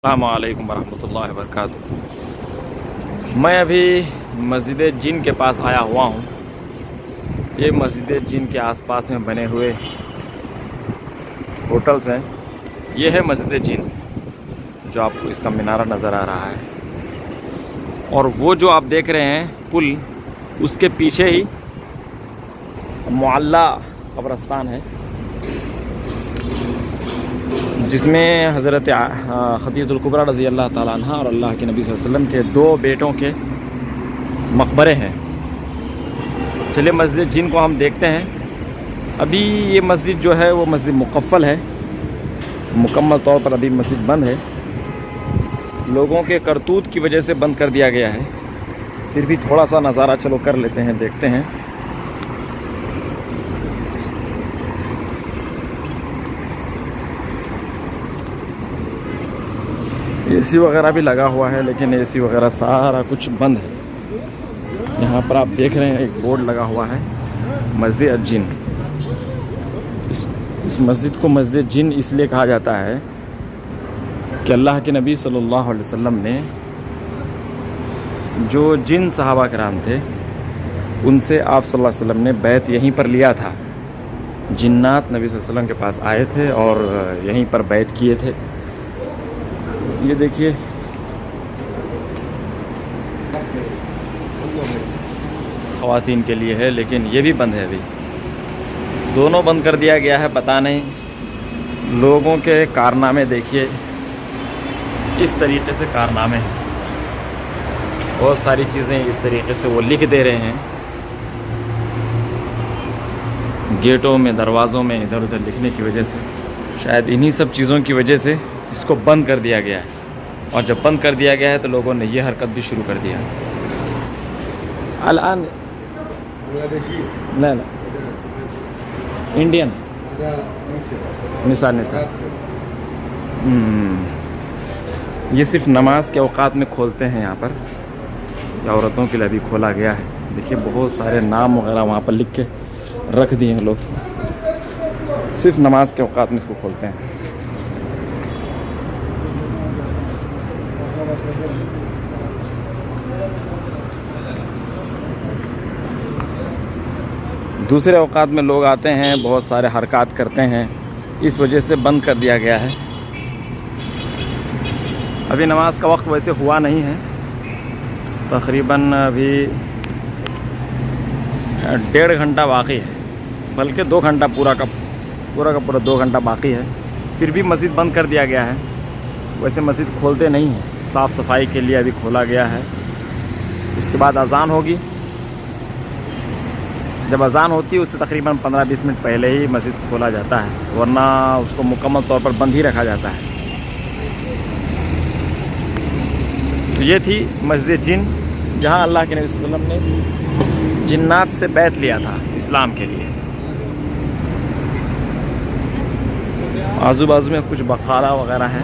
अस्सलामुअलैकुम वरहमतुल्लाहि वबरकातुहू। मैं अभी मस्जिद जिन के पास आया हुआ हूँ। ये मस्जिद जिन के आसपास में बने हुए होटल्स हैं। ये है मस्जिद जिन, जो आपको इसका मीनारा नज़र आ रहा है। और वो जो आप देख रहे हैं पुल, उसके पीछे ही मुअल्ला कब्रस्तान है, जिसमें हज़रत खदीजतुल कुबरा रज़ी अल्लाह ताला अन्हा और अल्लाह के नबी सल्लल्लाहु अलैहि वसल्लम के दो बेटों के मकबरे हैं। चलिए मस्जिद जिन को हम देखते हैं। अभी ये मस्जिद जो है वो मस्जिद मुकफ़्फ़ल है, मुकम्मल तौर पर अभी मस्जिद बंद है। लोगों के करतूत की वजह से बंद कर दिया गया है। फिर भी थोड़ा सा नज़ारा चलो कर लेते हैं, देखते हैं। एसी वगैरह भी लगा हुआ है, लेकिन एसी वगैरह सारा कुछ बंद है। यहाँ पर आप देख रहे हैं एक बोर्ड लगा हुआ है, मस्जिद जिन। इस मस्जिद को मस्जिद जिन इसलिए कहा जाता है कि अल्लाह के नबी सल्लल्लाहु अलैहि वसल्लम ने जो जिन सहाबा कराम थे, उनसे आप सल्लल्लाहु अलैहि वसल्लम ने बैत यहीं पर लिया था। जिन्नात नबी सल्लल्लाहु अलैहि वसल्लम के पास आए थे और यहीं पर बैत किए थे। ये देखिए, ख़वातीन के लिए है, लेकिन ये भी बंद है। अभी दोनों बंद कर दिया गया है। पता नहीं, लोगों के कारनामे देखिए, इस तरीके से कारनामे हैं। बहुत सारी चीज़ें इस तरीके से वो लिख दे रहे हैं, गेटों में, दरवाज़ों में, इधर उधर लिखने की वजह से। शायद इन्हीं सब चीज़ों की वजह से इसको बंद कर दिया गया है। और जब बंद कर दिया गया है तो लोगों ने ये हरकत भी शुरू कर दिया। अलान ना इंडियन निसार ये सिर्फ नमाज के औकात में खोलते हैं। यहाँ पर औरतों के लिए भी खोला गया है। देखिए बहुत सारे नाम वगैरह वहाँ पर लिख के रख दिए हैं लोग। सिर्फ नमाज के औकात में इसको खोलते हैं। दूसरे औकात में लोग आते हैं, बहुत सारे हरकत करते हैं, इस वजह से बंद कर दिया गया है। अभी नमाज का वक्त वैसे हुआ नहीं है, तकरीबन अभी 1.5 घंटा बाकी है, बल्कि 2 घंटा पूरा का पूरा 2 घंटा बाकी है। फिर भी मस्जिद बंद कर दिया गया है। वैसे मस्जिद खोलते नहीं हैं, साफ़ सफाई के लिए अभी खोला गया है। उसके बाद अज़ान होगी। जब अज़ान होती है उससे तकरीबन 15-20 मिनट पहले ही मस्जिद खोला जाता है, वरना उसको मुकम्मल तौर पर बंद ही रखा जाता है। तो ये थी मस्जिद जिन, जहाँ अल्लाह के नबी सल्लल्लाहु अलैहि वसल्लम ने जिन्नात से बैत लिया था इस्लाम के लिए। आजू बाजू में कुछ बकाला वगैरह हैं।